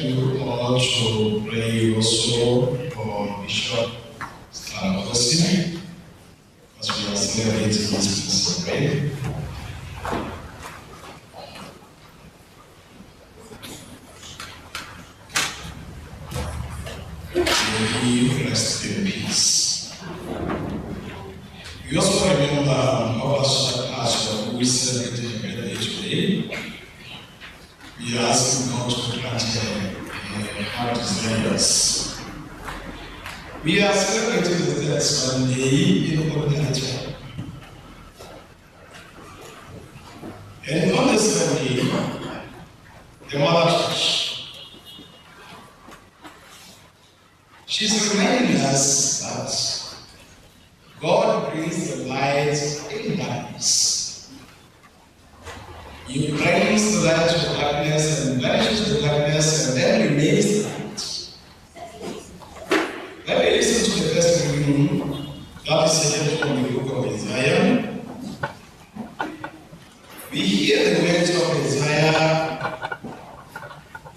you all to pray also for Bishop Stankosi, as we are celebrating his peace prayer. May he rest in peace. We also remember our pastor who is celebrating her birthday today. We are asking God to grant her heart desires. We are celebrating the third Sunday in ordinary time. And on this Sunday, the Mother Church, she's reminding us that God brings the light in darkness. He brings the light to darkness and vanishes the darkness and then remains the light. When we listen to the first reading, that is taken from the book of Isaiah, we hear the words of Isaiah.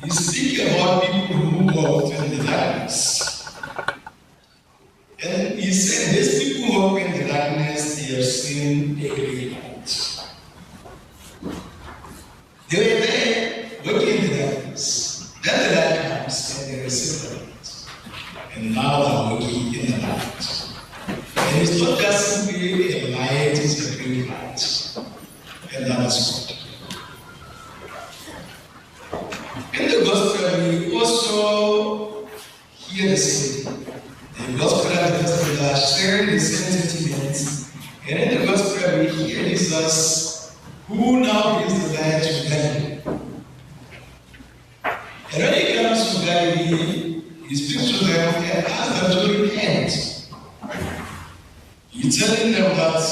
He speaks about people who walked in the darkness. And he said, these people who walk in the darkness, they have seen a great light. They were there working in the darkness. Then the light comes and they receive the light. And now they are working in the light. And it's not just simply a light, it's a great light. And that is God. In the gospel, we also hear the same thing. The gospel and the gospel are sharing the same sentiments. And in the gospel, we hear Jesus, who now brings the light to Galilee. And when he comes to Galilee, he speaks to them and asks them to repent. He's telling them that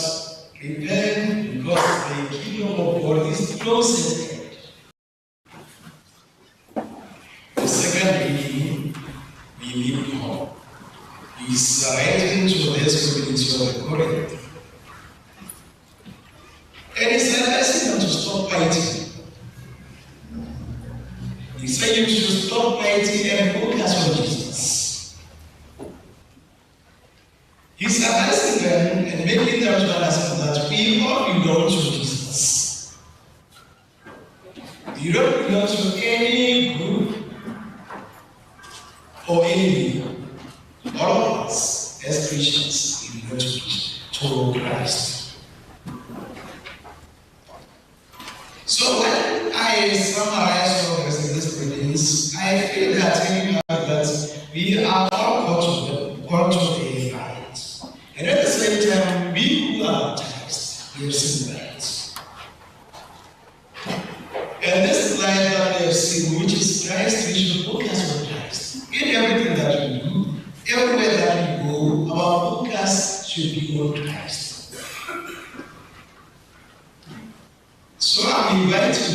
repent because the kingdom of God is close at hand. The second reading, we leave home. He's writing to this community of Corinth. And he's advising them to stop fighting. He said you should stop fighting and focus on Jesus. He's advising them and making them to understand that we all belong to Jesus. You don't belong to any group or any people. All of us, as Christians, we belong to Christ. So when I summarize all of these readings, I feel that we are all called to a light. And at the same time, we who are baptized, we have seen light. And this light that we have seen, which is Christ, we should focus on Christ. In everything that we do, everywhere that we go, our focus should be on Christ. So I'm inviting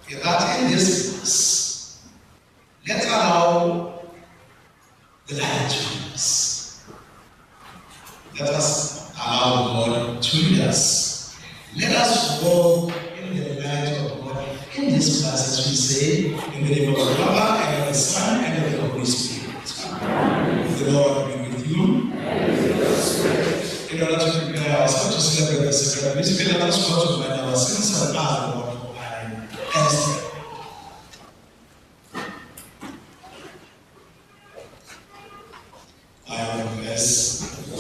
you that in this place, let's allow the light to lead us. Let us allow God to lead us. Let us walk in the light of God in this place, as we say, in the name of the Father, and of the Son, and of the Holy Spirit. The Lord be with you. In order to prepare ourselves to celebrate the sacrament, please let us go to find our sins and ask the Lord for pardon. I confess,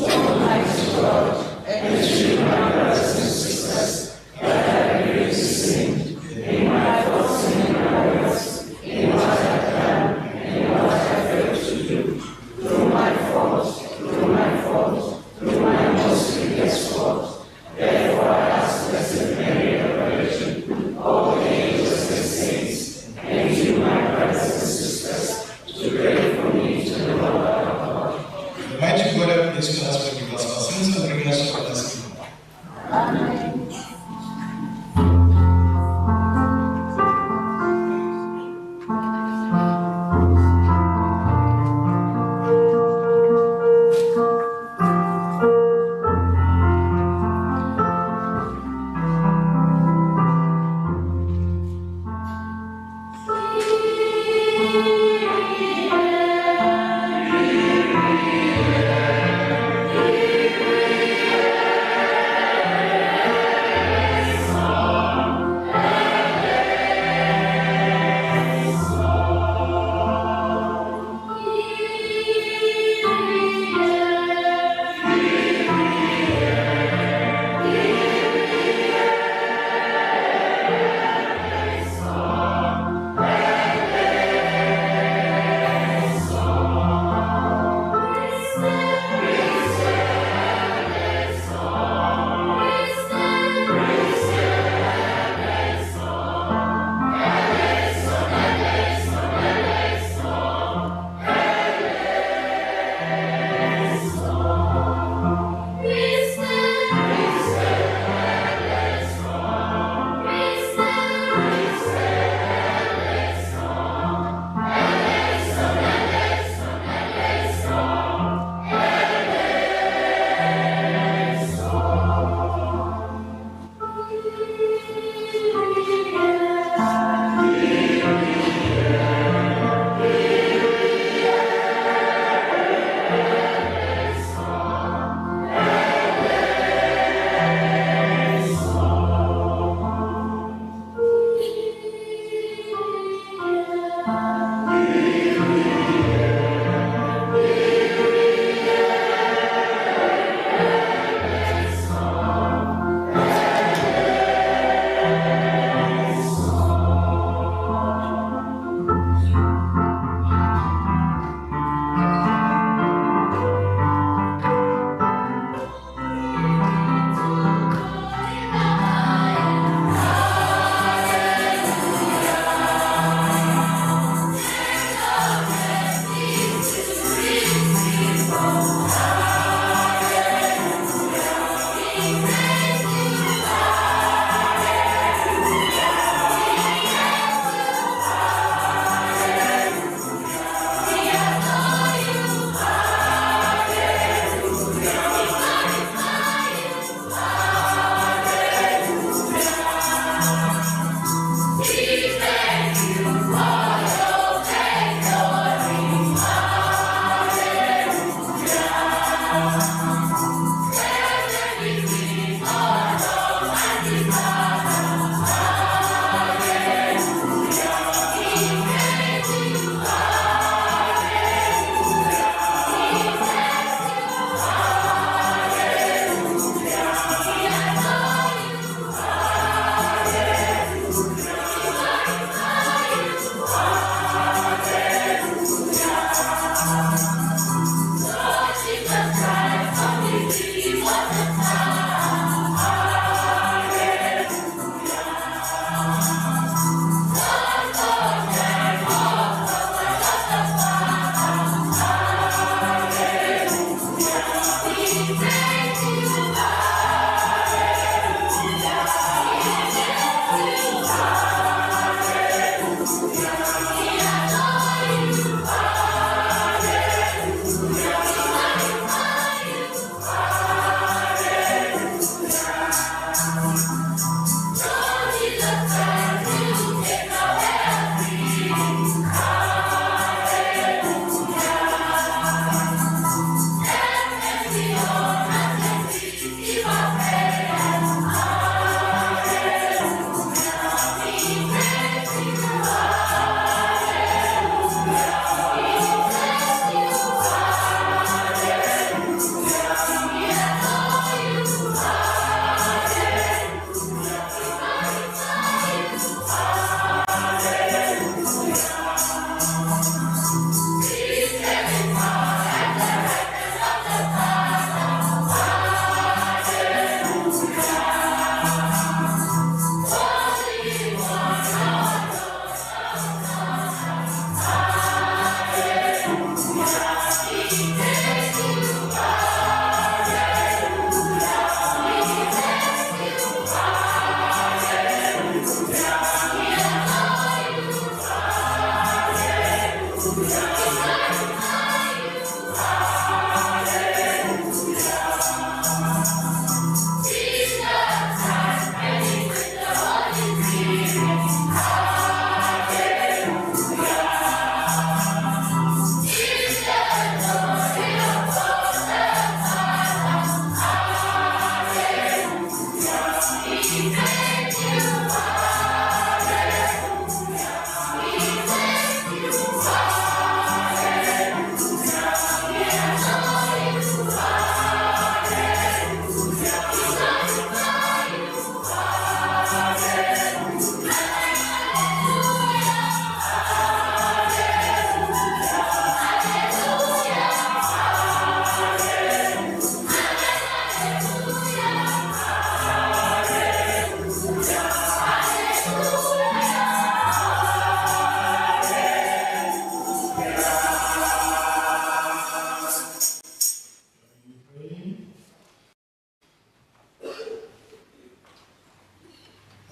Almighty God, and to my brothers and sisters, that I have really sinned in my thoughts and in my words, in what I have done and in what I failed to do, through my fault, through my most grievous fault. Therefore I ask Blessed Mary, the Virgin,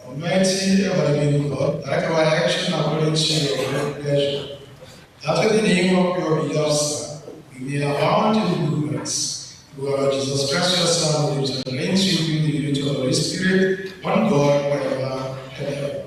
Almighty ever-living God, direct our action according to your great pleasure, that in the name of your beloved Son, we may abound in good works. Through our Jesus Christ, your Son, who lives and reigns with you in the unity of the Holy Spirit, one God, forever and ever.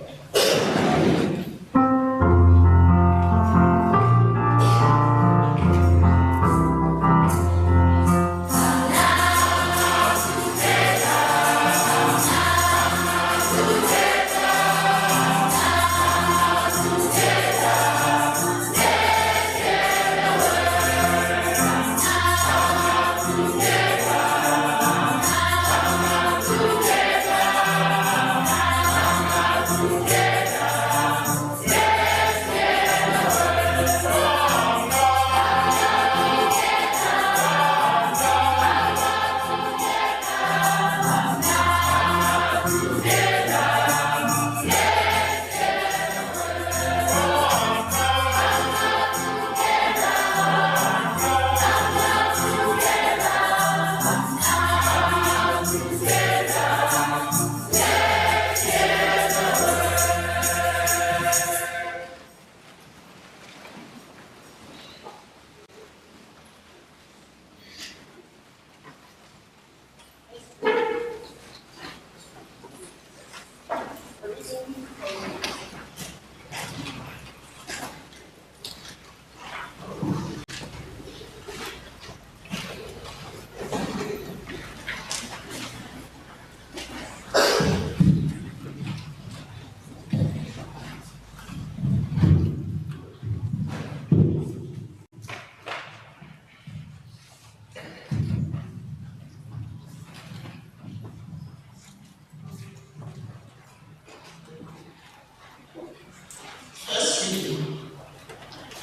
reading,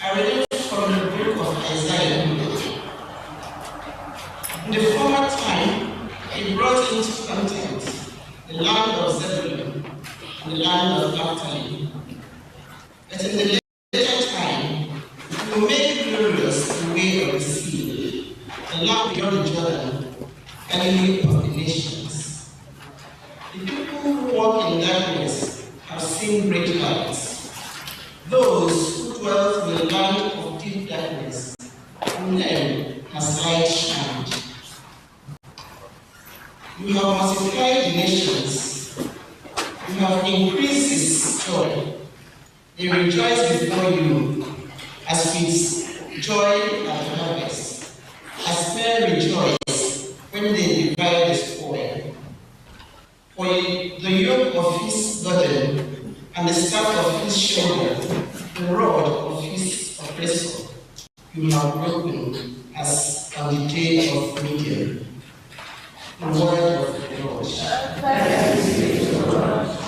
I read it from the book of Isaiah. In the former time, he brought into content the land of Zebulun and the land of Naphtali. But in the later time, he will make glorious the way of the sea, the land beyond the Jordan, Galilee of the nations. The people who walk in darkness have seen great lights. Those who dwell in the land of deep darkness, on them has light shined. You have multiplied the nations. You have increased his joy. They rejoice before you as with joy at harvest, as men rejoice when they divide the spoil. For the yoke of his burden and the staff of his shoulder, the rod of his oppressor, you have broken as on the day of Midian. The word of the Lord. Thanks be to God.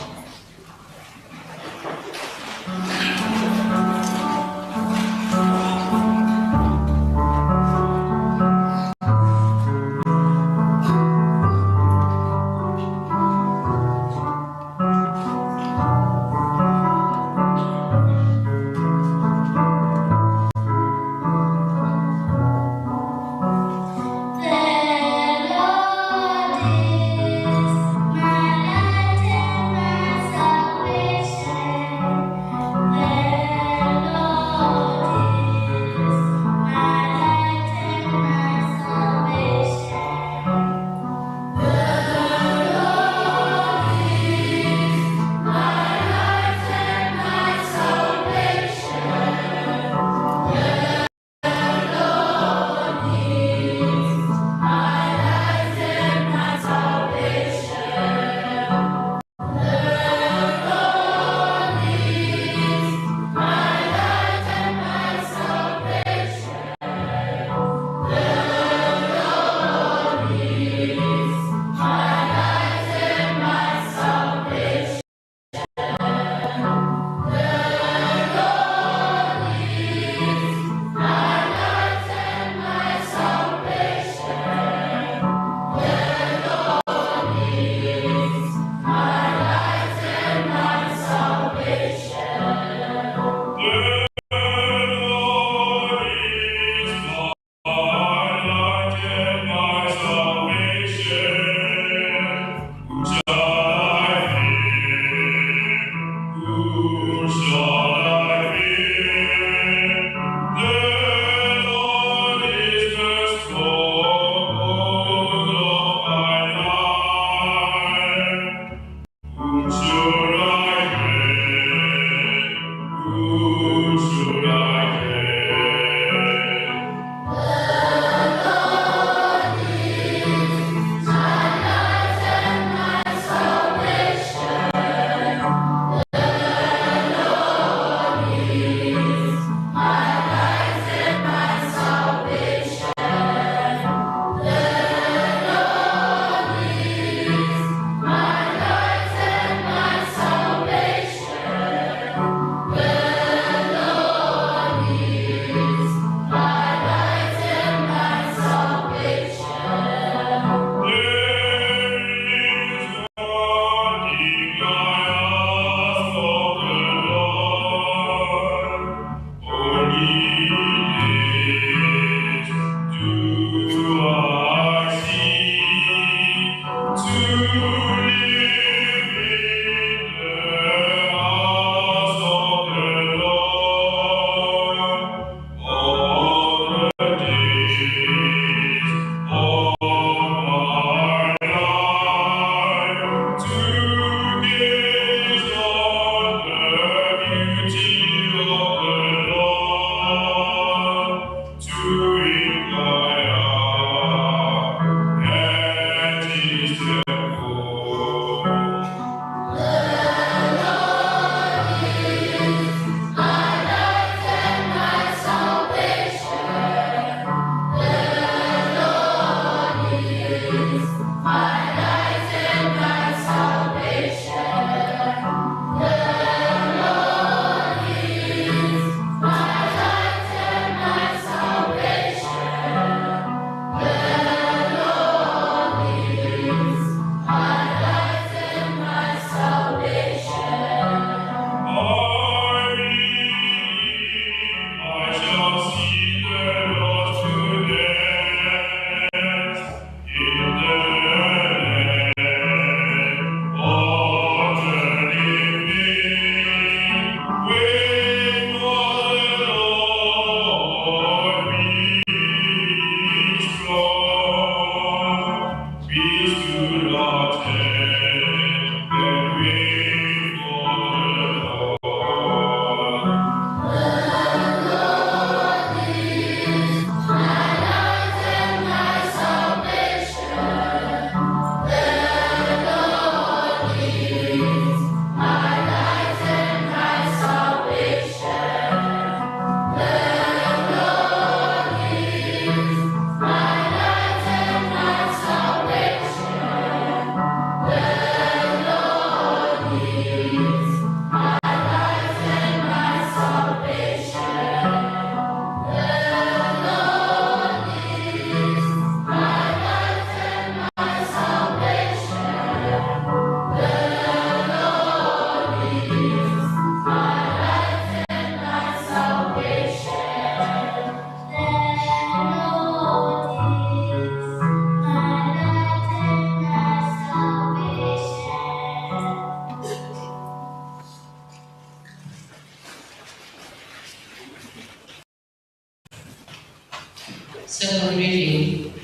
Second reading.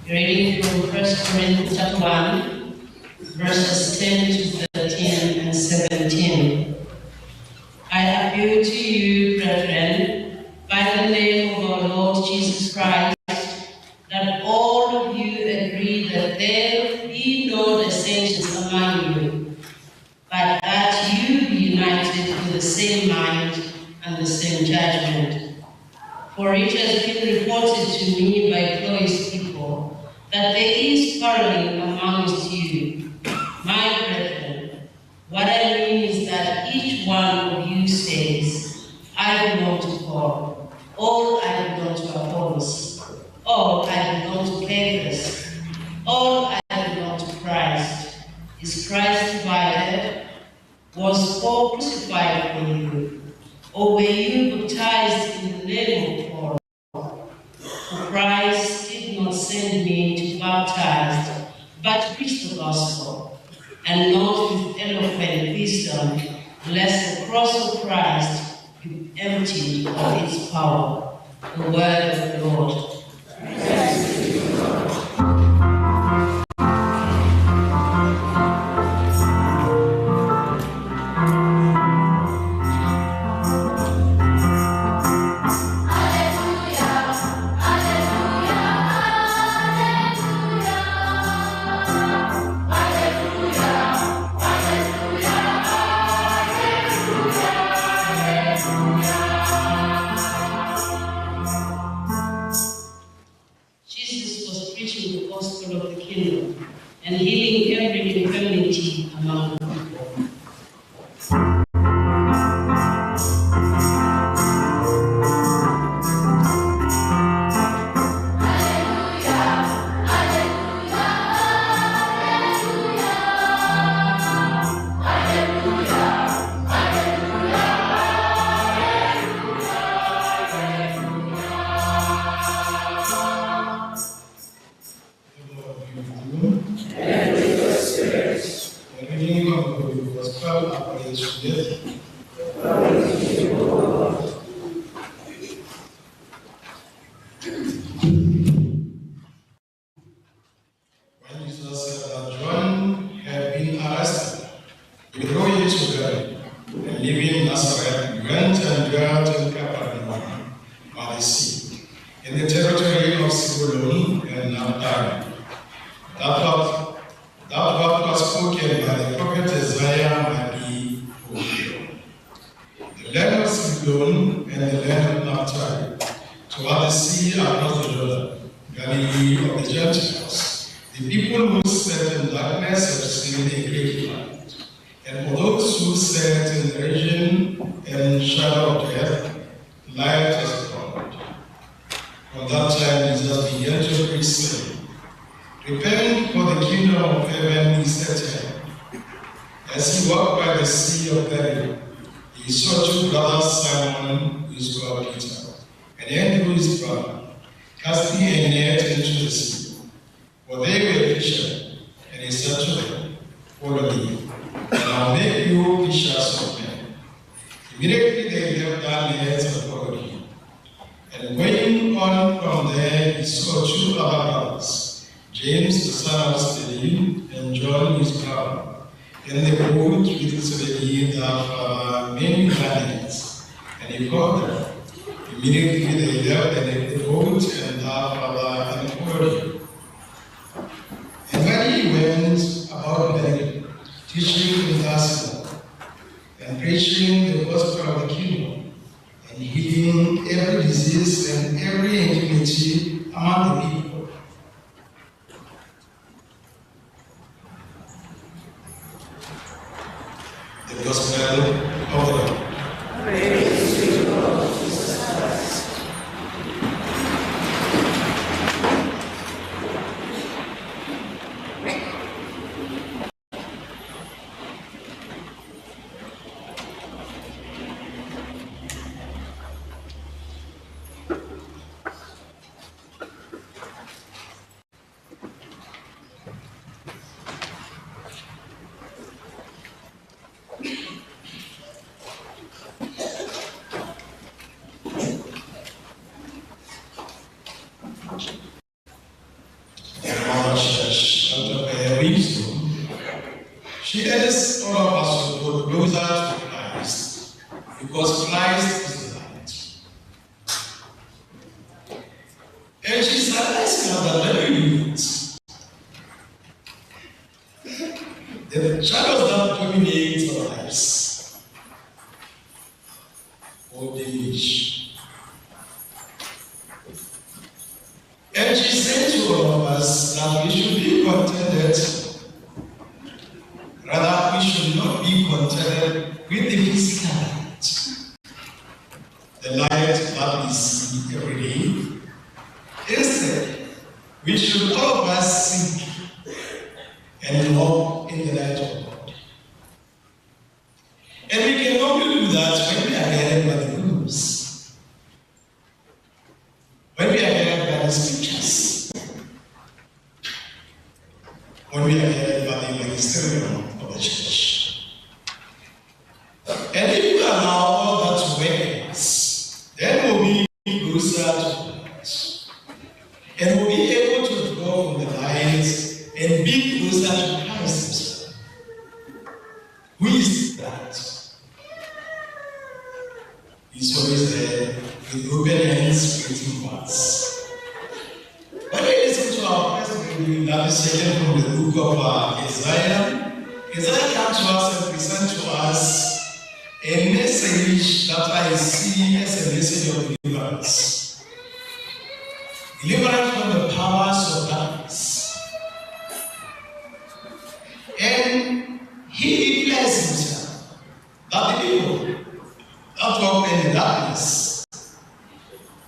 Reading from 1 Corinthians chapter 1, verses 10 to 13 and 17. I appeal to you, brethren, by the name of our Lord Jesus Christ, that all of you agree that there be no dissensions among you, but that you be united in the same mind and the same judgment. For it has been reported to me by Chloe's people that there is quarreling amongst you. My brethren, what I mean is that each one of you says, I belong to Paul, or I belong to Apollos, or I belong to Cephas, or I belong to Christ. Is Christ divided? Was Paul crucified for you? Or were you baptized in the name of Paul? For Christ did not send me to baptize, but to preach the gospel, and not with eloquent wisdom, lest the cross of Christ be emptied of its power. The word of the Lord. Thanks be to God. And healing every infirmity among the people. Christ is the light. And she said, let's have that very unit. The shadows that dominate our lives or diminish. And she said to all of us that we should be contented. Rather, we should not be contented with the physical light, the light that we see every day. Instead, we should all of us seek and walk in the light of God. And we can only do that when we are guided by the rules, when we are guided by the scriptures, when we are guided by the magisterium of the church. And if we allow all that to work in us, then we'll be closer to God. And we'll be able to draw from the light and be closer to Christ. Who is that? He's always there with open hands waiting for us. When we listen to our first reading that is taken from the book of Isaiah, Isaiah comes to us and presents to us a message that I see as a message of deliverance. Deliverance from the powers of darkness. And he declares himself that the people that walk in the darkness,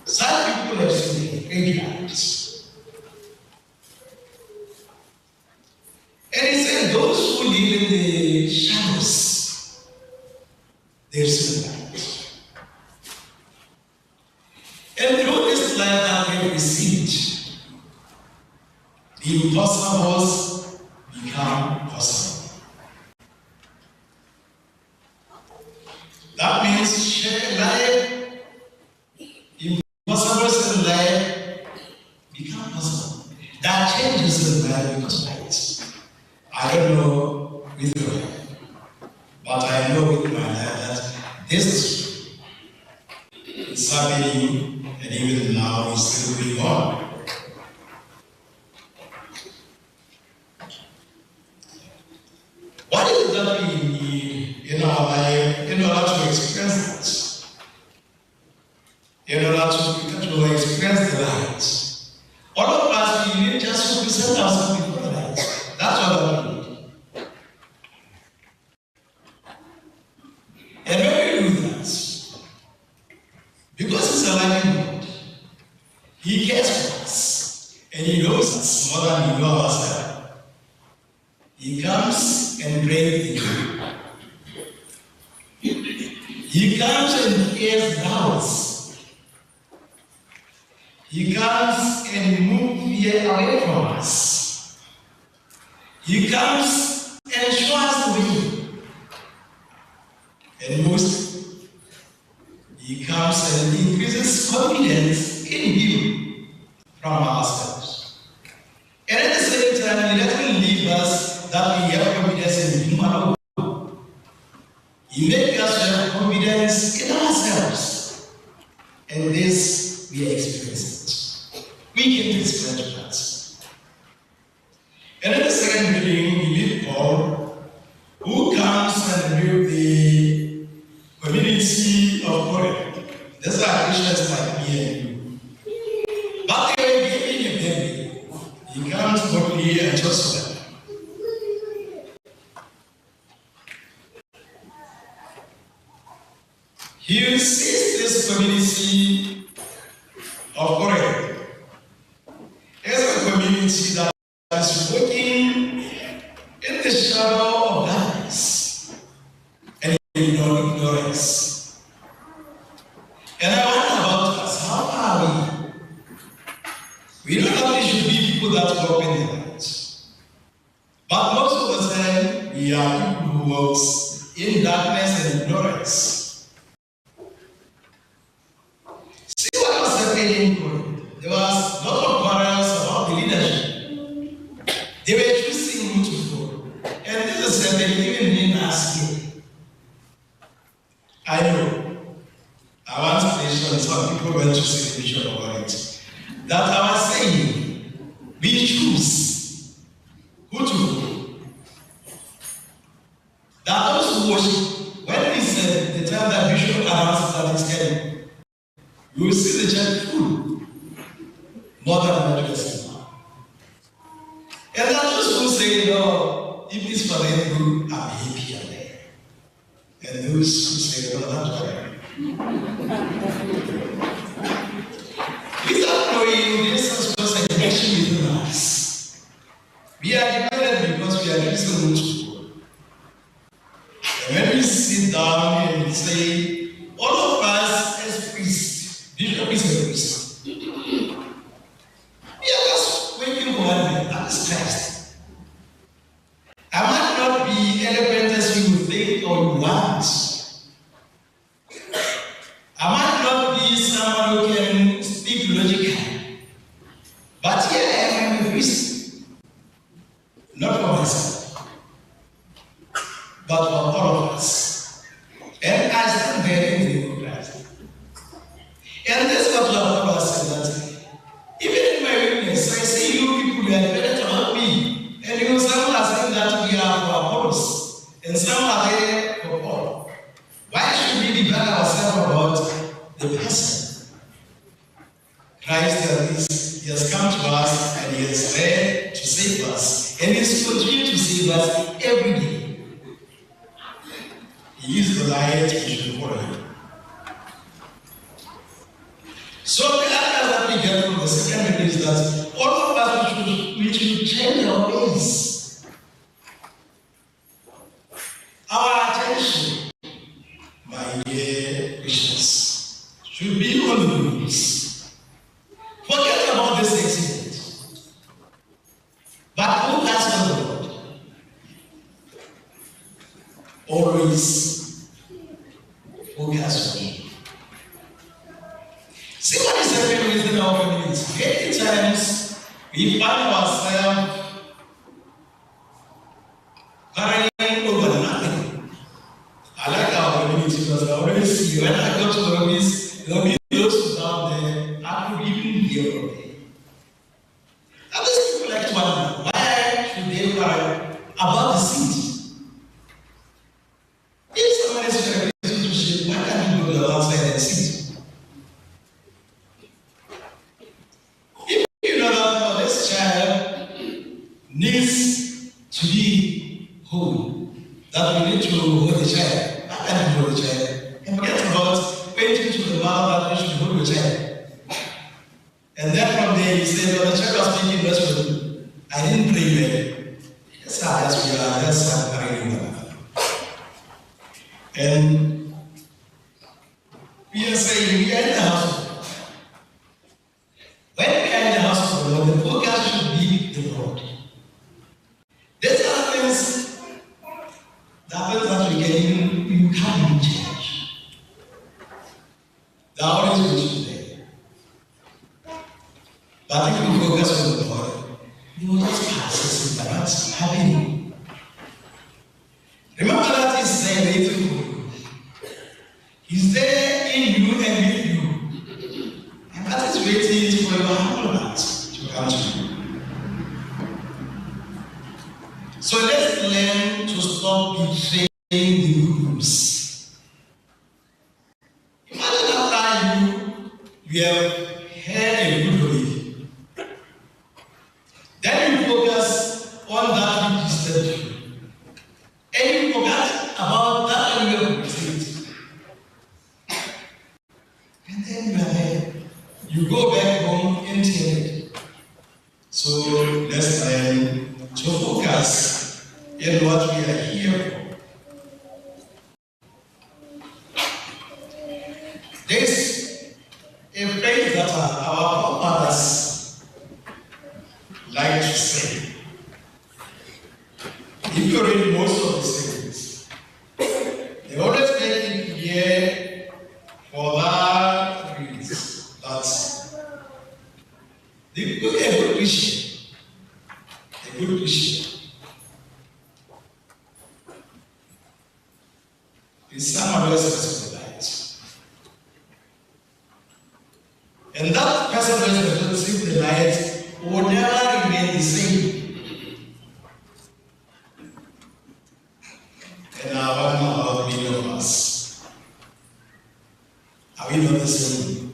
such people have seen a great light. And he said, those who live in the shadows, they've seen light. And through this light that we received, the impossibles become possible. That means share life, impossibles in life become possible. That changes in life because light. I don't know with your life, but I know with my life that this is true. It's happening, and even now it's still going on. What is it that we need in our life in order to experience that? In order to experience the light? All of us, we need just to present ourselves before the light. That's what we need. And when we do that, because He's a loving God, He cares for us, and He knows us more than we know ourselves. He comes and brings the He comes and hears doubts. He comes and moves fear away from us. He comes and shows us the way. And most, He comes and increases confidence in Him from ourselves. And at the same time, He doesn't leave us that we have confidence in Him alone. He makes us have confidence in ourselves. And this we experience it. We can experience that. And at the second reading, we meet Paul, who comes and builds the community of Corinth. That's why Christians like me and you. But they were giving him them. He comes boldly and talks to them. He sees this community of Corinth as a community that is working in the shadow of darkness and ignorance. And I wonder about us, how are we? We don't know we should be people that walk in the light. But most of the time, we are people who walk in darkness and ignorance. See what was happening in Corinth. There was a lot of quarrels about the leadership. They were choosing who to follow. And this is happening even in us here. I know. mentioned, some people went to say the bishop about it, that our saying, we choose who to follow. That those who worship, when we said the time that bishop announces that he's coming, you will see the church full, more than 100%. And then those who say, no, if it's for them, I'm happy and there. And those who say, no, that's right. Without knowing, this was a connection within us. We are divided because we are listening to God. And when we sit down and we say, all of us as priests, bishop is a priest. We are just waiting for one day, that is Christ. I might not be eloquent as you think or you want. I might not be someone who can speak logically, but here I am a priest, not for myself, but for all of us. And I stand there in the name of Christ. And that's what Lord said that even in my weakness, I see you people are better to help me. And you know, some are saying that we are for Apollos, and some are there for Paul. Why should we debate ourselves about the person? Christ he has come to us and he is there to save us. And he is continuing to save us every day. He is the light we should follow him. So the answer that we get from the second is that all of us we should change our ways. Our attention, my dear Christians, should be on the rules. Forget about this accident. But focus on the Lord. Always focus on Him. See what is happening within our community. Many times we find ourselves carrying over nothing. I like our community because I always see when I go to the office, there will be those who down there, I could even hear from them. And these people like to wonder, why should they cry about the seed? If someone is in a relationship, why can't you go outside and sit? Needs to be whole. That we need to hold the child. How can you hold the child? And forget about waiting to the mother that we should hold the child. And then from there you say, well, the child was thinking that's what I didn't pray well. That's how we are, that's how we are. And we are saying we are in the house. When we are in the house of the Lord, the focus should be the Lord. These are things that we can you can't even change. They are always going to be there. But if you focus on the Lord, you will just pass by what's happening. Remember that He's there waiting for you. He's there in you and with you. And that is waiting for your humble heart to come to you. So let's learn to stop betraying the rules. Imagine after you have heard a good word. Then you focus on that which disturbs you. And you forget about that and you have received. And then you are there. You go back home empty-handed. So let's learn to focus in what we are here for. There's a phrase that our forefathers like to say. If you read most of the sayings, they always make it clear for that reason that a good Christian is someone who has the light. And that person who has received the light will never remain the same. And I wonder about many of us. Are we not the same?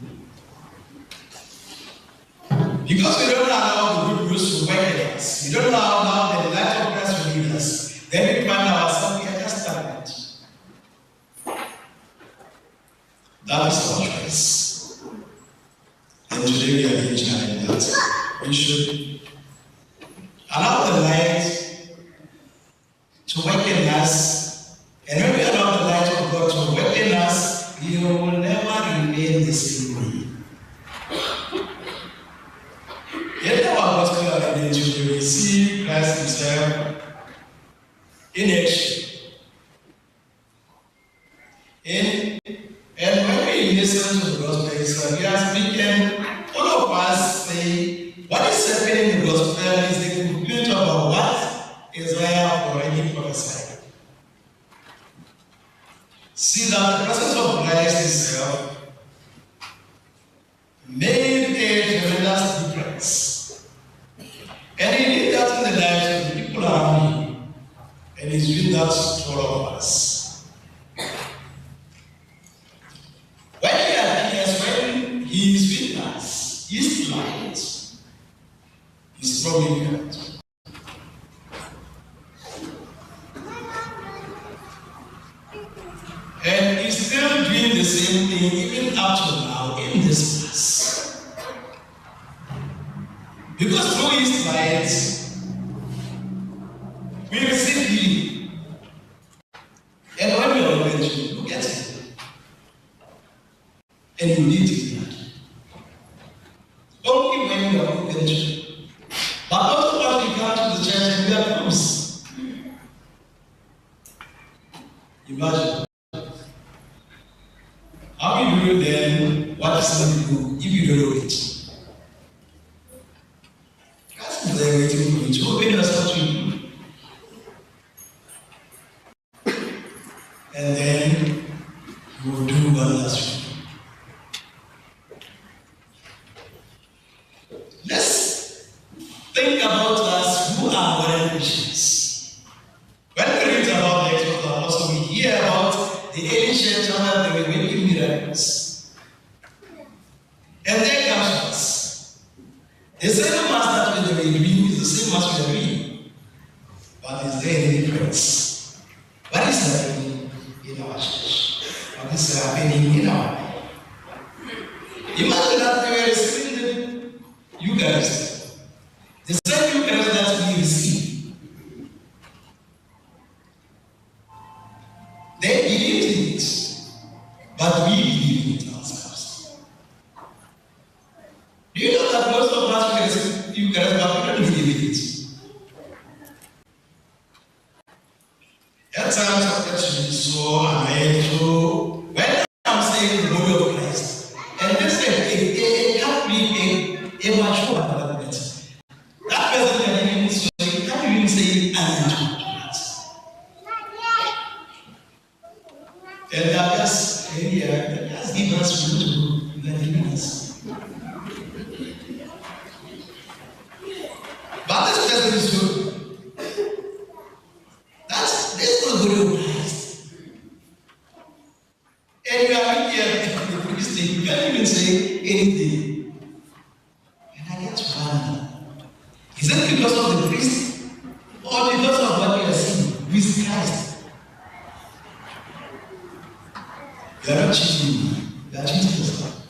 Because we don't allow the good news to work in us. We don't allow the light of Christ to lead us. Then we find ourselves we are just stagnant. That is our choice. And today we are being challenged that we should allow the light to work in us. And when we allow the light of God to work in us, we will never remain the same way. In our gospel identity, we see Christ Himself in action. And when we listen to the gospel, we are speaking, all of us say, what is happening in the gospel is the conclusion about what Isaiah already prophesied. See that the presence of Christ itself made a tremendous difference. And He did that in the lives of the people around Him. And He's doing that to all of us. When He appears, when He is with us, His light is prominent. And He's still doing the same thing even up to now in this place. Because through His light, we receive healing. And when we are open to look at it, and you need it. Only when you are open to it. But also when we come to the church and we are close. Imagine. How will you then what is something to do if you don't know it? God is there waiting for you to open yourself to you. And then you will do wonders. Let's think about us who are modern Christians. When we read about the Acts of the Apostles, we hear about the ancient church, they were making miracles. And there comes us. The same mass that we were doing is the same mass we are doing. But is there any difference? What is happening in our church? What is happening in our life? Imagine that we were receiving the Eucharist. The same Eucharist that we receive. They believed in it, but we believe in it ourselves. Do you know that most of us will receive Eucharist, but we don't believe in it? At times after so am I to when I'm saying the body of Christ, and this it can't be a mature argument. That person can even say, you can't even say I'm into it. And that just give us room to do the humans. But this person is good. This is the body of Christ. And you are here in the priest, you can't even say anything. And I get to wonder, is it because of the priest or because of what we are seeing with Christ? You are not cheating me, you are cheating yourself.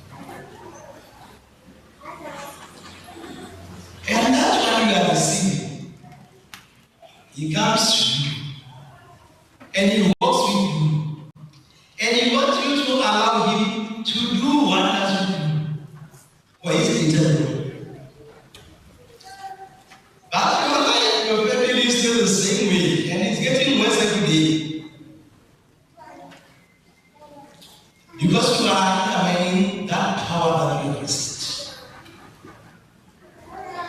And that's what you are receiving. He comes to you. And He walks with you. And He wants you to allow Him to do what has to do for His eternal. But your life, your family is still the same way, and it's getting worse every day. Because you are undermining that power that you resist.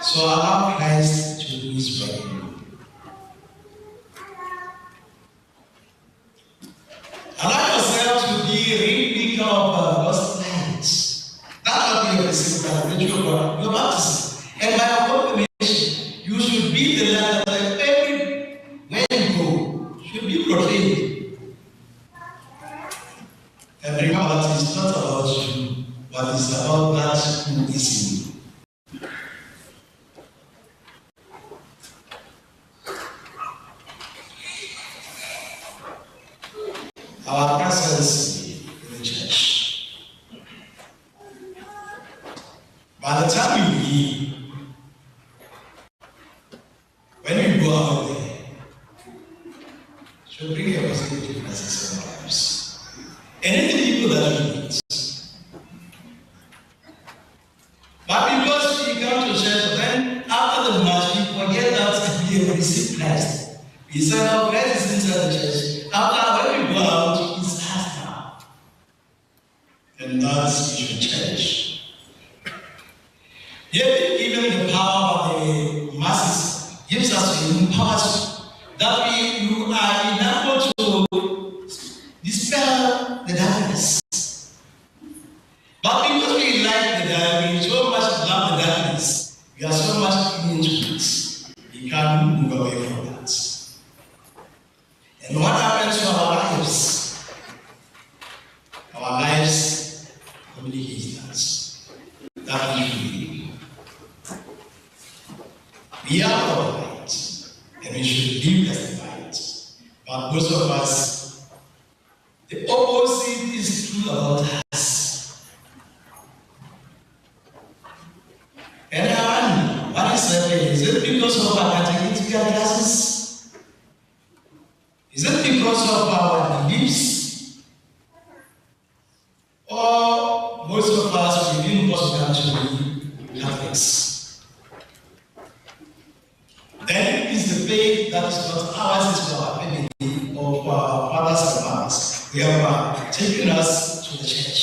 So allow Christ to do His work in you. Allow yourself to be a replica of God's light. That's what we have received but it's about that who is in you. Our presence in the church. By the time we leave, when we go out there, should bring a positive differences in our lives. And in the people that we meet. But because we come to church, then after the match, we forget that we have received Christ. We say, "Oh, Christ is inside the church." After when we go out, it's us now. And that's we should change. Yet, even the power of the masses gives us to empower us that you are enabled to dispel the darkness. But because we like the darkness, we so much love the darkness, we are so much into it, we can't move away from that. And what happens to our lives? Our lives communicate that. That is really. We are our light, and we should live as the light. But most of us, the opposite is true about us. And what is happening? Is it because of our categorical classes? Is it because of our beliefs? Or most of us, we didn't possibly Catholics? Then it is the faith that is not ours, is for our family or for our fathers and mothers. They have taken us to the church.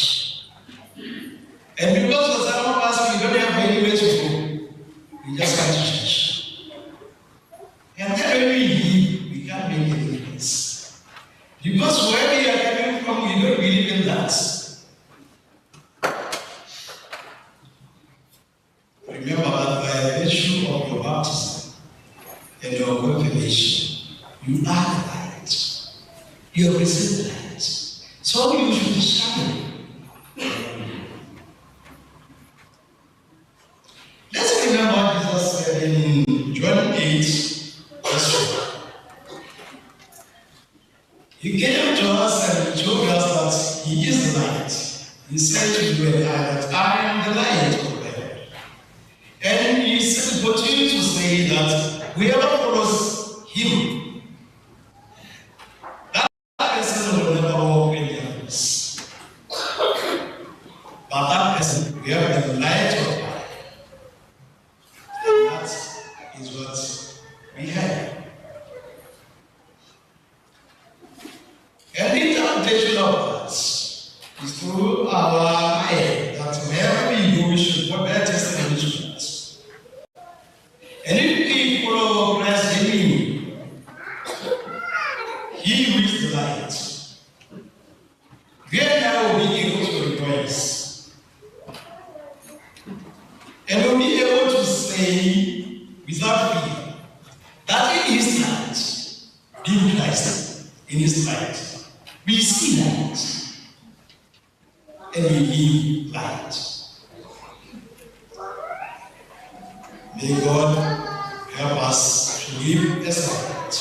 And because for some of us, we don't have anywhere to go, we just come to church. And then when we leave, we can't make a difference. Because where we are coming from, we don't believe in that. Remember that by virtue of your baptism, and your confirmation, you are the light. You represent the light. So you should shine. Let's remember what Jesus said in John 8, verse 1. He came to us and told us that He is the light. He said to you and I that I am the light of the world. And He continued to say that whoever follows Him, that person will never walk in darkness. But that person, we have the light of life. And that is what we have. And the interpretation of that is through our mind, that wherever we go, we should bear testimony to that. And if we follow Christ in Him, He who is the light, then I will be able to rejoice. And will be able to say without fear that in His light, being Christ, in His light, we see light and we live light. May God help us to live as a light.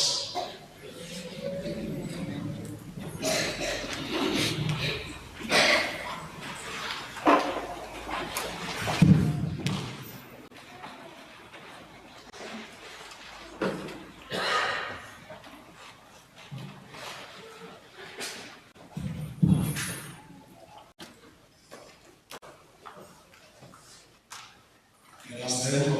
Let us stand for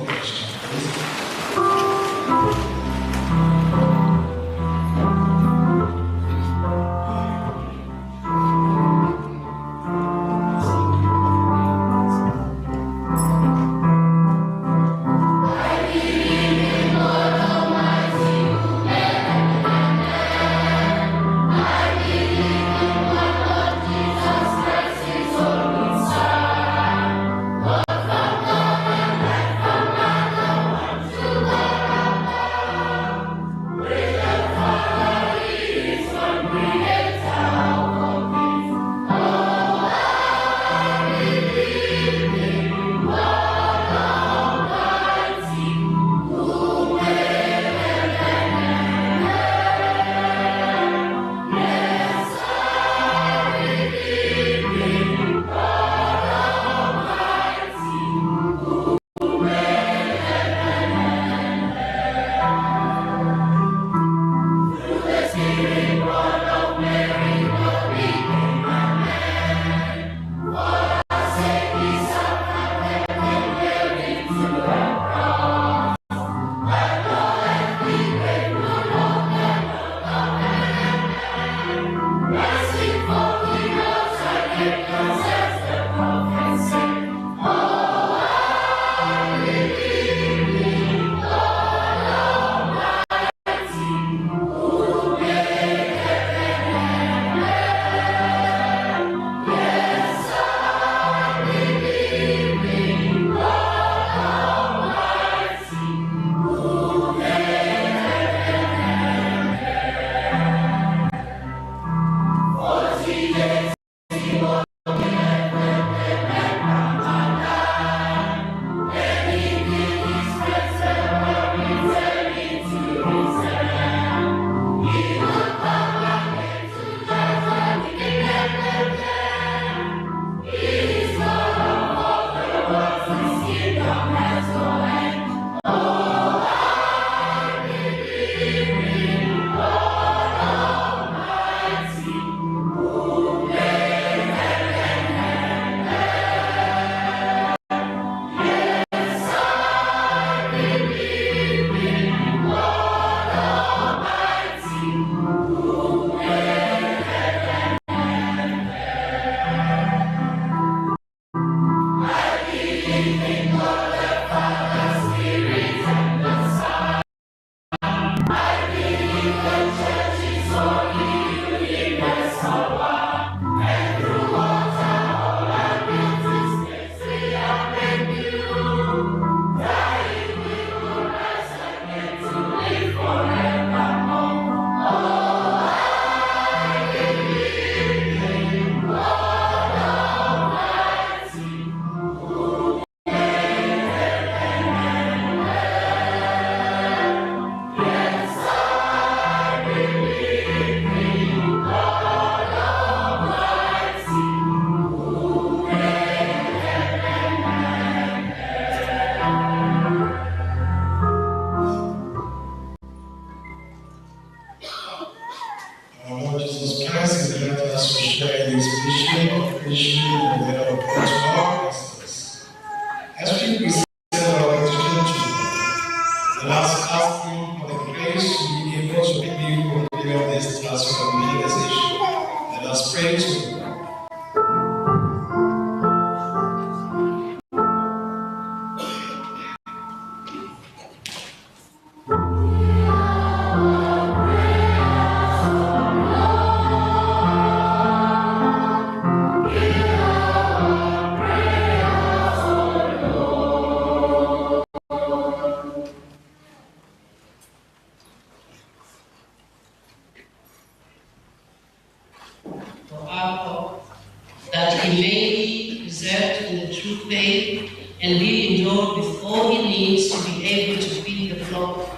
faith and be endowed with all he needs to be able to feed the flock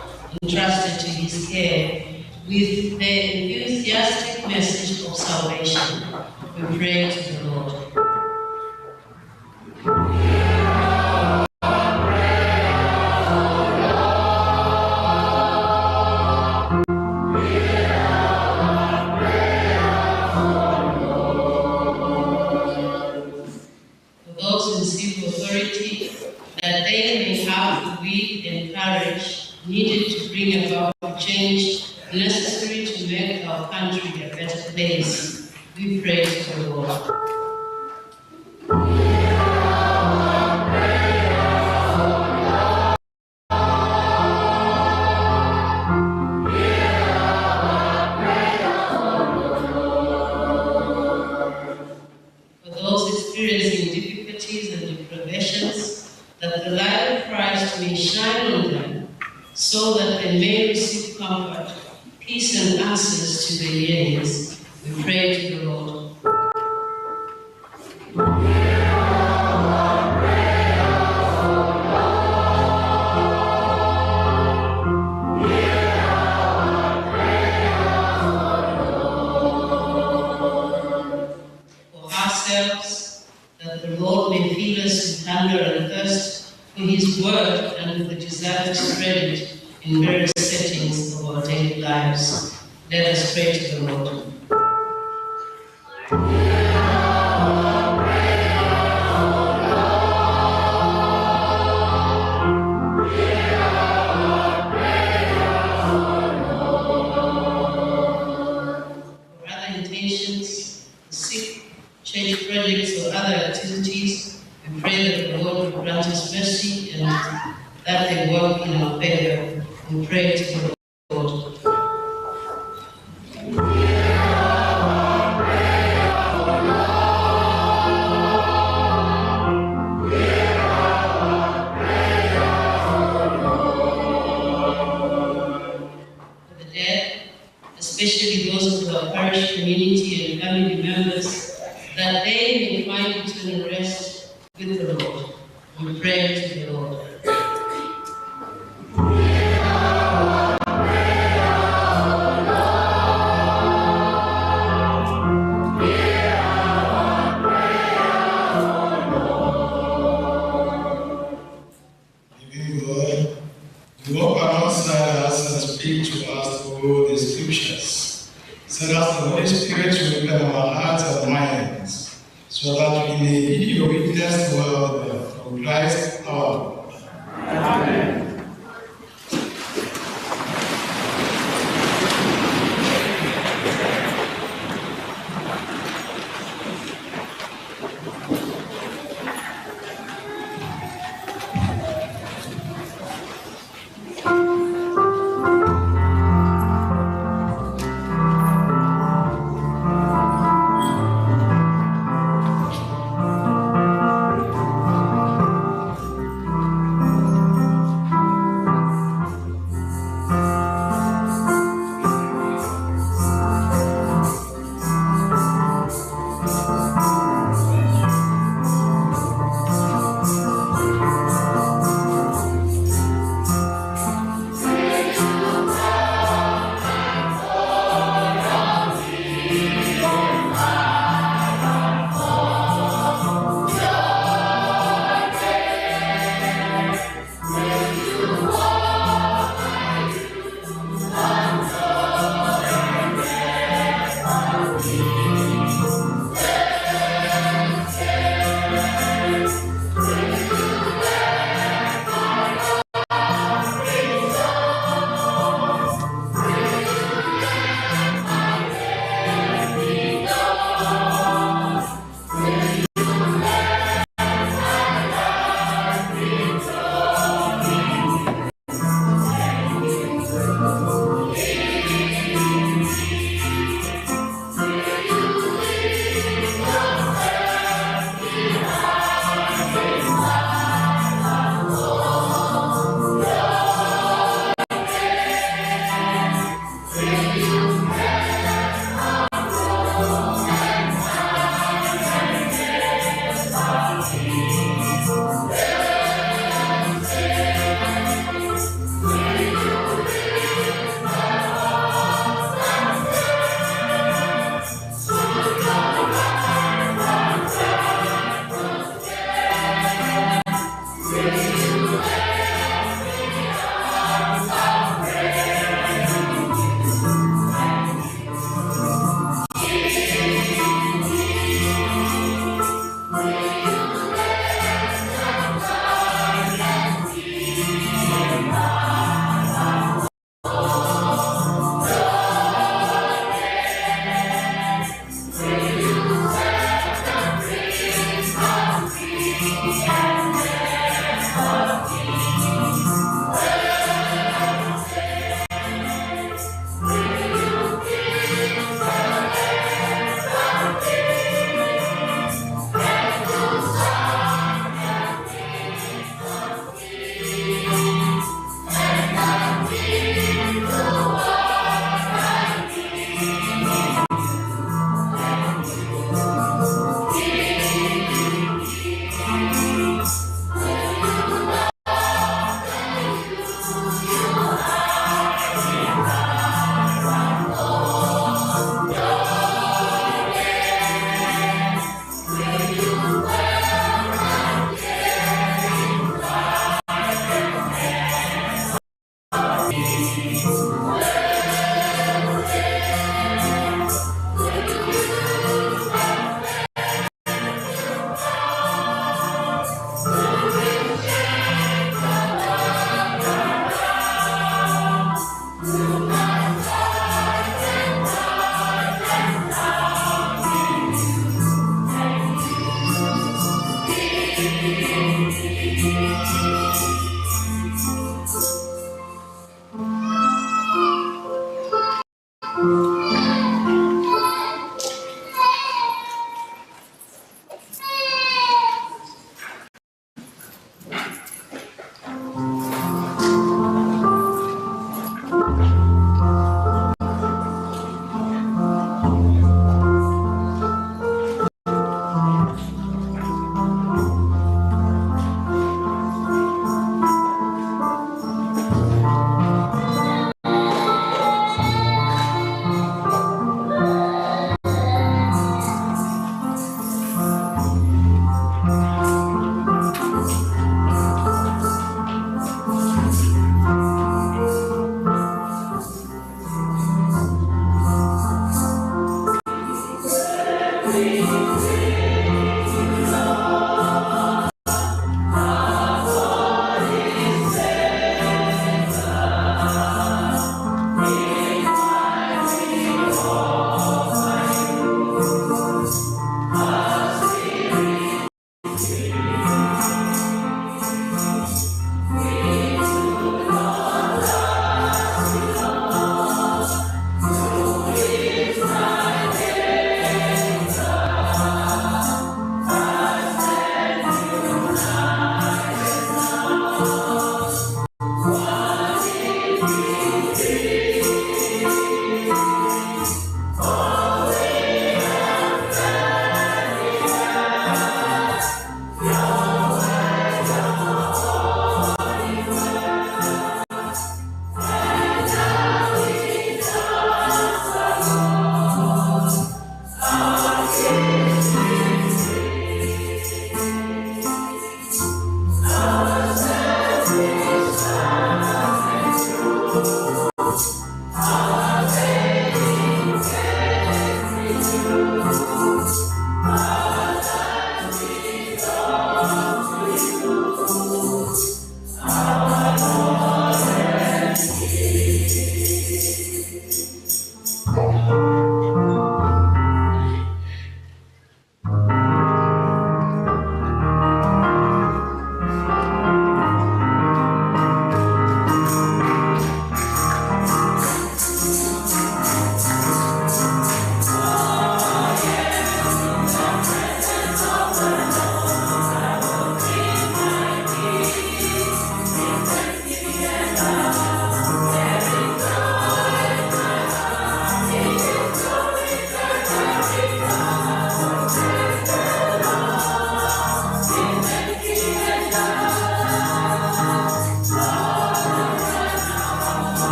entrusted to his care with the enthusiastic message of salvation. We pray to the Lord. For those in civil authority, that they may have the will and courage needed to bring about the change necessary to make our country a better place. We pray to the Lord. For those experiencing difficulties and deprivations, that the light of Christ may shine on them, so that they may receive comfort, peace, and answers to their yearnings. We pray to the Lord. For ourselves, that the Lord may fill us with hunger and thirst for his word and with the desire to spread it in various settings of our daily lives. Let us pray to the Lord. For other intentions, the sick, church projects, or other activities, we pray that the Lord will grant us mercy and that they work in our favor. We pray to the Lord. For the dead, especially those of our parish community and family members, that they may find eternal rest with the Lord. We pray to the Lord. Living God, you walk alongside us and speak to us through the scriptures. Send us the Holy Spirit to open our hearts and minds, so that we may be your witness to the world of Christ our Lord. Amen.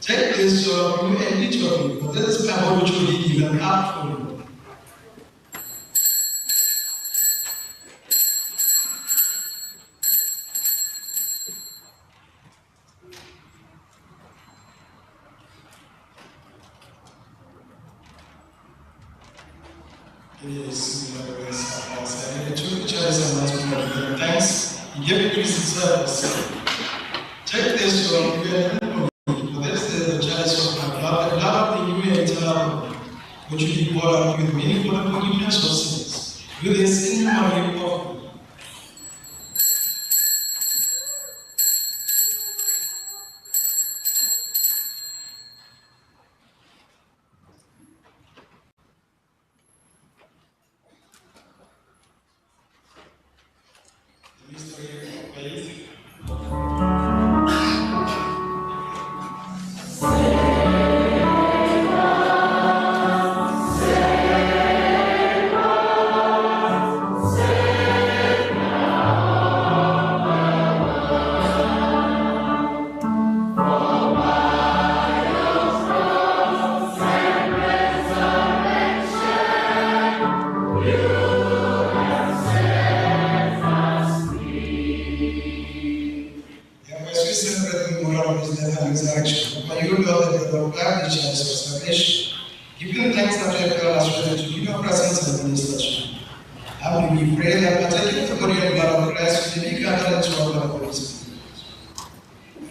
Take this to you and each of you, for this is Bible which will be given up for you. Yes, and the two churches and that's thanks. You give Christ service. Take this to you. This is the chalice of my blood, the blood of the new and eternal, which will be poured out with me for the forgiveness of sins. With this in memory of me. Giving thanks that you have us to give your presence and administration. And we pray that partaking the body and blood of Christ will be gathered to our Holy Spirit.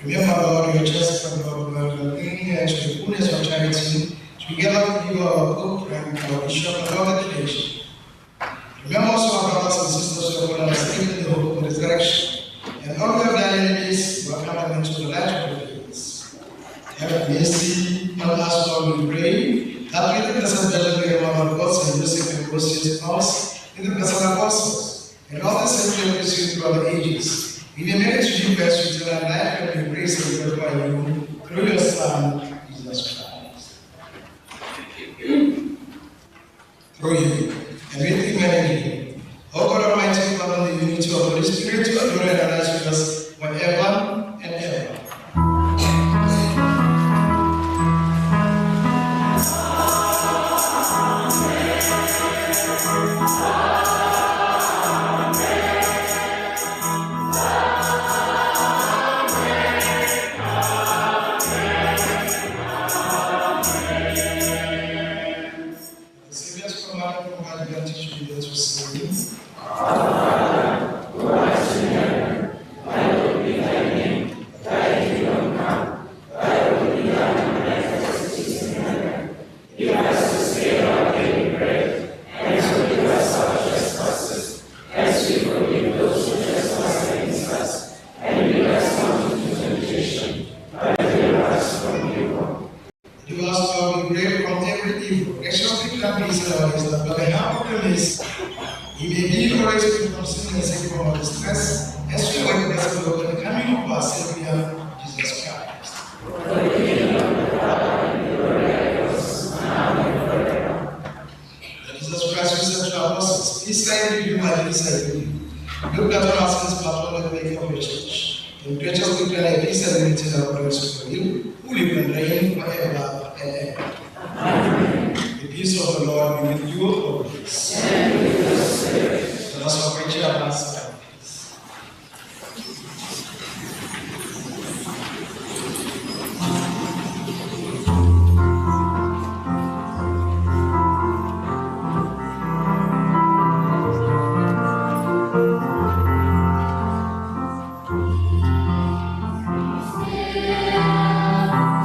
Remember, Lord, your justice and Lord, bringing us to the fullness of charity, together with you, our Pope and our Bishop and all the clergy. Remember also our brothers and sisters who have sleep in the hope of resurrection, and all who have died in peace, who are coming into the light of the faiths. Have mercy on us, Lord, we pray. That with the blessed Virgin Mary, Mother of God, Saint Joseph and Rose House, with the blessed apostles, and all the saints who have received throughout the ages, we may merit to give best to eternal life and we praise and glorify you through your Son, Jesus Christ. Through you, and with him and in him, O God Almighty, Father, the unity of the Holy Spirit, to adore and arise with us forever and ever. Look at our husband's platform and make of your church. In greatest good and peace and unity and our prayers for you, who live and reign forever and ever. Amen. The peace of the Lord be with you always. And with your spirit. Let us all preach our last time. Yeah.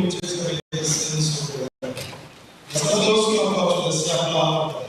muted so we listen to the word. As for those who have got to the supper,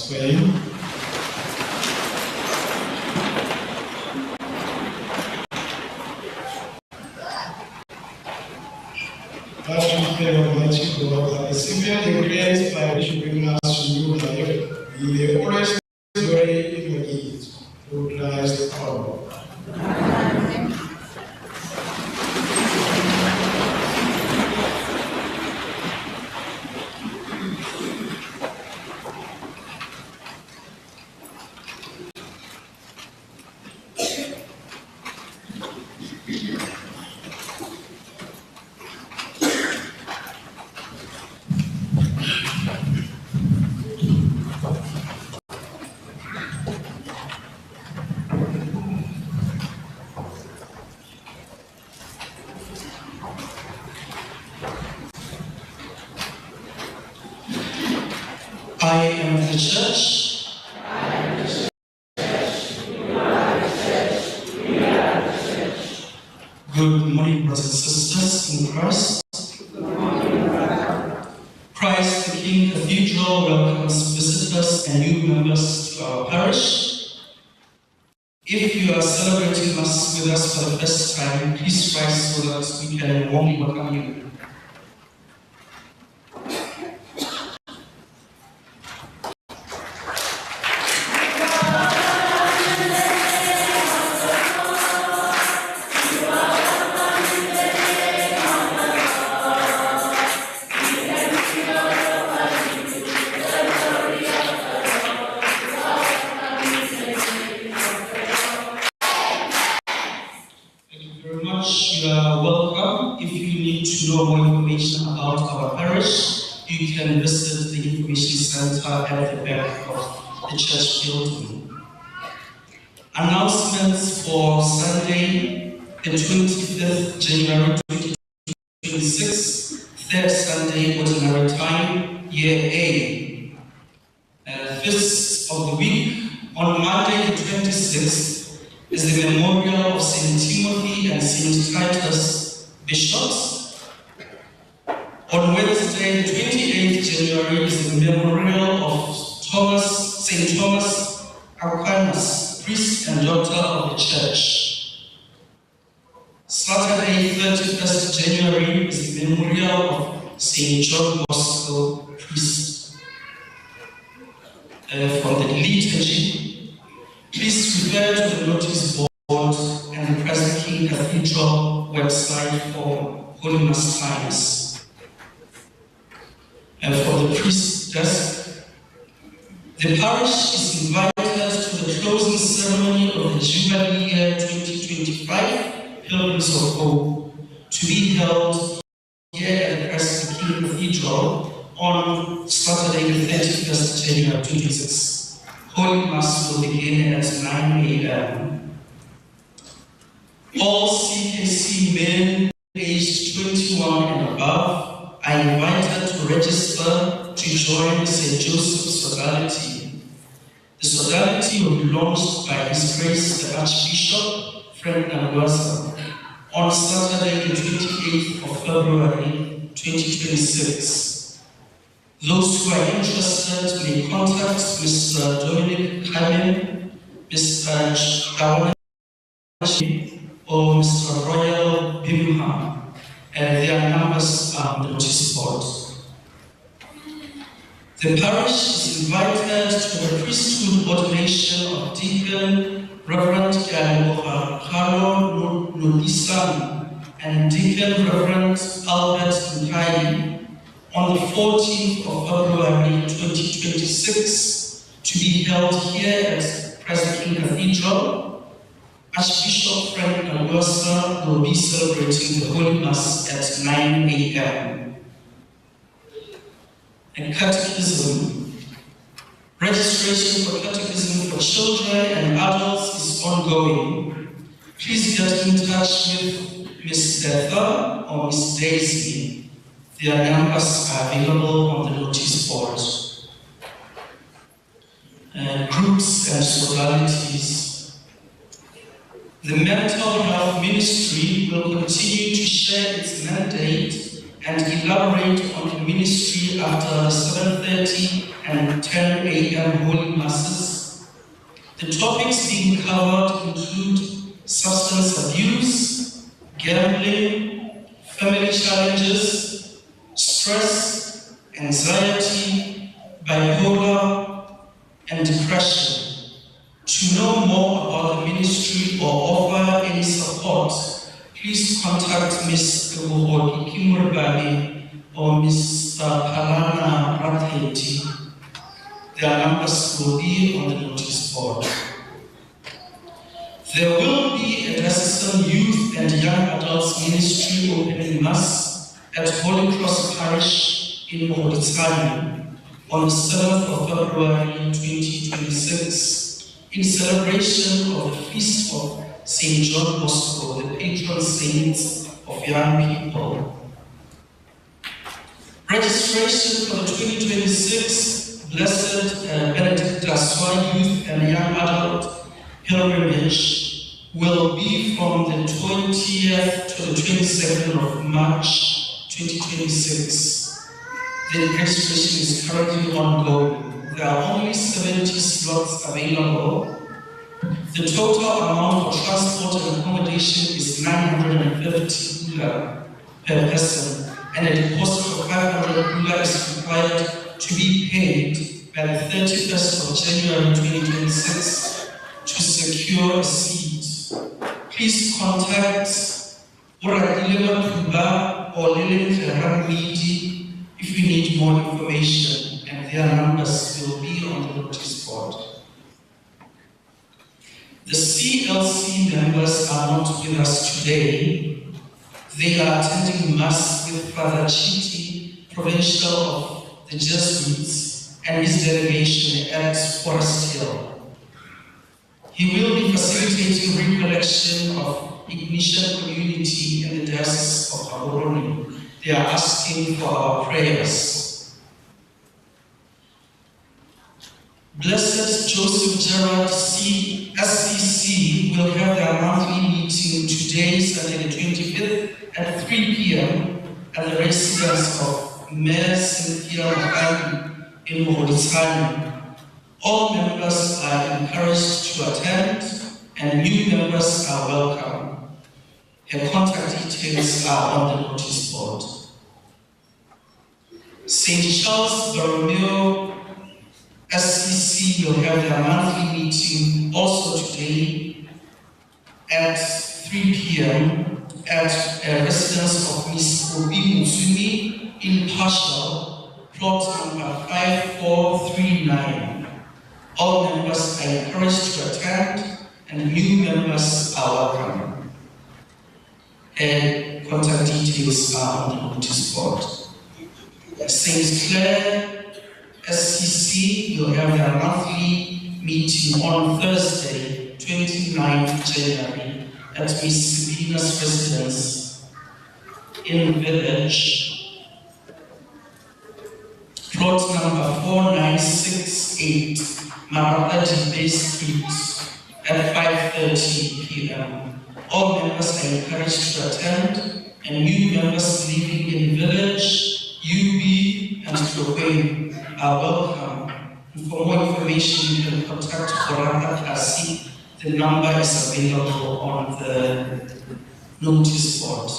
us pray. That we pray, Almighty God, that the Savior, the grace by which you bring us to new life, we may always glory in your deeds, through Christ our Lord. I am the church. I am the church. You are the church. We are the church. Good morning, brothers and sisters in Christ. Good morning, brother. Christ the King Cathedral welcomes visitors and new members to our parish. If you are celebrating Mass with us for the first time, please rise so that we can warmly welcome you. You are welcome. If you need to know more information about our parish, you can visit the information center at the back of the church building. Announcements for Sunday, the 25th January 2026, third Sunday ordinary time, year A. First of the week, on Monday the 26th, is the memorial of St. Timothy and St. Titus bishops. On Wednesday, the 28th January, is the memorial of St. Thomas Aquinas, priest and doctor of the church. Saturday, 31st January, is the memorial of St. John Bosco, priest. From the liturgy, please refer to the notice board and the Christ the King Cathedral website for Holy Mass times. And for the priest desk, the parish is invited to the closing ceremony of the Jubilee year 2025 Pilgrims of Hope to be held here at the Christ the King Cathedral on Saturday, the 31st January 2026. Holy Mass will begin at 9 a.m. All CKC men aged 21 and above are invited to register to join the St. Joseph Sodality. The Sodality will be launched by His Grace the Archbishop Frank Nangwaza on Saturday, the 28th of February 2026. Those who are interested may contact Mr. Dominic Kamen, Mr. Kawana, or Mr. Royal Bimham, and their numbers are on the notice board. The parish is invited to the priesthood ordination of Deacon Reverend Carlo Nodisam and Deacon Reverend Albert Nkai on the 14th of February 2026 to be held here at Christ the King Cathedral. Archbishop Frank Nangwaza will be celebrating the Holy Mass at 9 a.m. And catechism. Registration for catechism for children and adults is ongoing. Please get in touch with Ms. Betha or Ms. Daisy. Their numbers are available on the notice board. Groups and sodalities. The Mental Health Ministry will continue to share its mandate and elaborate on the ministry after 7:30 and 10 a.m. Holy Masses. The topics being covered include substance abuse, gambling, family challenges, stress, anxiety, bipolar, and depression. To know more about the ministry or offer any support, please contact Ms. Kebohodi Kimurbabi or Mr. Palana Ratheti. Their numbers will be on the notice board. There will be a Diocesan Youth and Young Adults Ministry opening mass at Holy Cross Parish in Moholisani on the 7th of February 2026 in celebration of the feast of St. John Bosco, the patron saint of young people. Registration for the 2026 Blessed Benedict Lassois Youth and Young Adult Pilgrimage will be from the 20th to the 22nd of March 2026. The registration is currently ongoing. There are only 70 slots available. The total amount for transport and accommodation is 950 ULA per person, and a deposit of 500 ULA is required to be paid by the 31st of January 2026 to secure a seat. Please contact Uradilema Kuba or Lilin Ferran-Midi if you need more information, and their numbers will be on the notice board. The CLC members are not with us today. They are attending Mass with Father Chiti, Provincial of the Jesuits, and his delegation at Forest Hill. He will be facilitating recollection of Ignatian community in the Diocese of Gaborone. They are asking for our prayers. Blessed Joseph Gerard SCC will have their monthly meeting today, Saturday the 25th at 3 p.m. at the residence of Mayor Cynthia Makani in Moholisani. All members are encouraged to attend, and new members are welcome. Her contact details are on the notice board. St. Charles Borromeo SCC will have their monthly meeting also today at 3 p.m. at a residence of Ms. Obi Musumi in Partial, plot number 5439. All members are encouraged to attend, and new members are welcome. And contact details are on the notice board. St. Clair SCC will have their monthly meeting on Thursday, 29th January at Miss Sabina's residence in Village, plot number 4968, Marabadi Bay Street at 5:30 p.m. All members are encouraged to attend, and new members living in Village, UB, and Tlokweng are welcome. For more information, you can contact Koranda Kasi. The number is available on the notice board.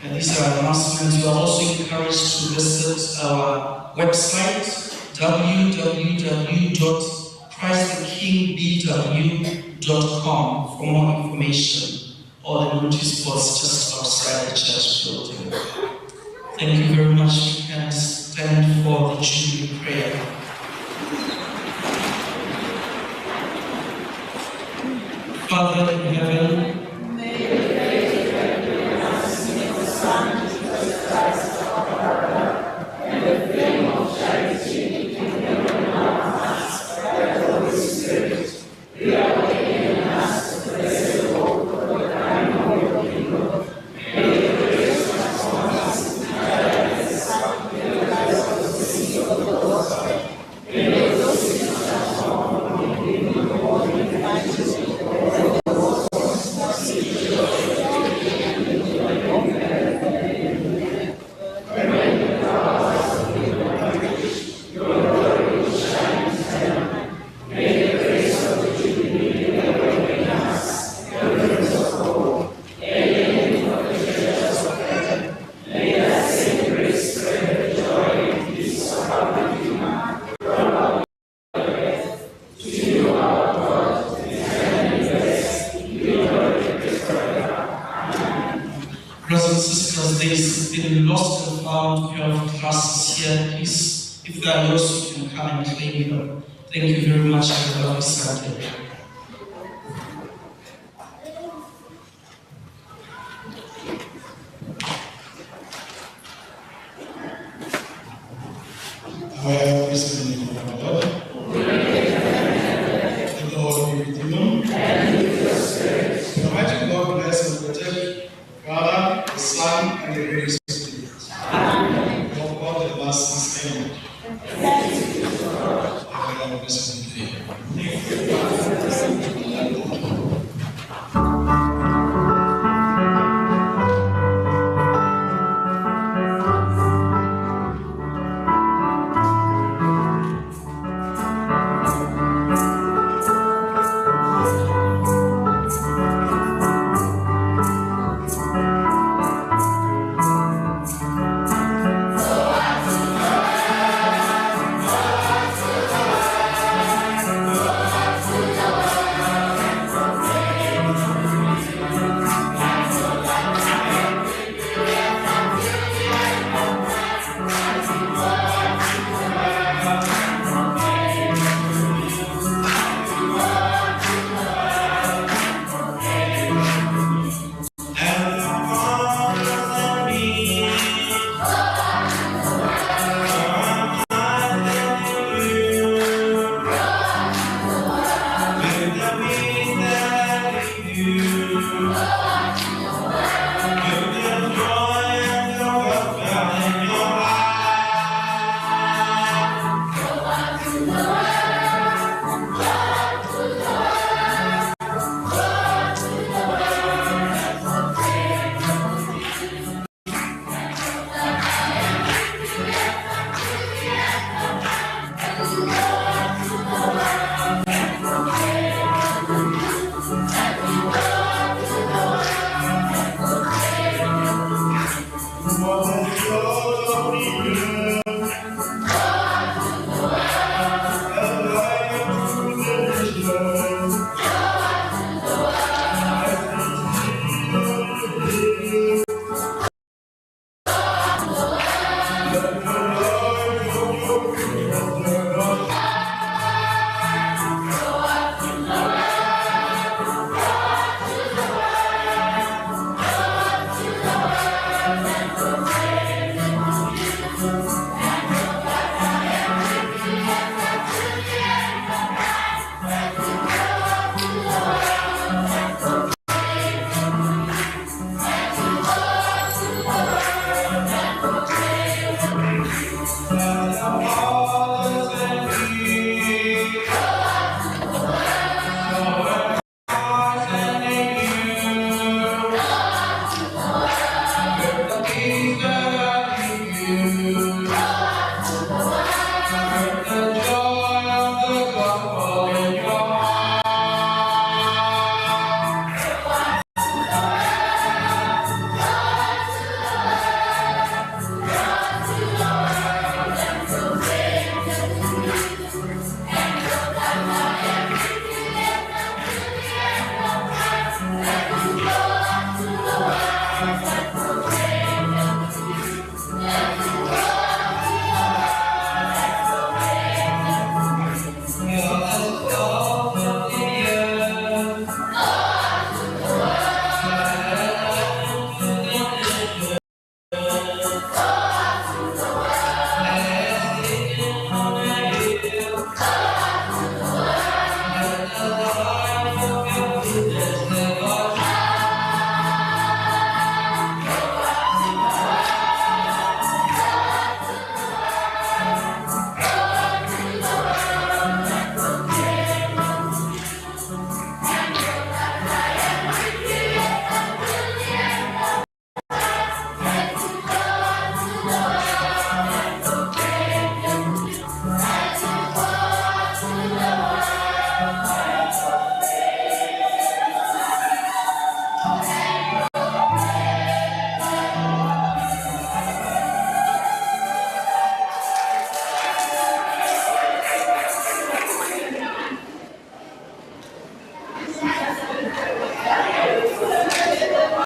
And these are announcements. You are also encouraged to visit our website, www.christthekingbw.com for more information, or the notice boards just outside the church building. Thank you very much. We can stand for the Jubilee prayer. Father in heaven, lost and found pair of glasses here, please. If they are lost, you can come and claim them. Thank you very much. Have a lovely Sunday. Our Christian name of our Lord. The Lord be with you. And with your spirit. The Almighty God bless and protect Father, the Son, and the Holy Spirit. Amen. Of God, the last end. Have a blessed day. Bye.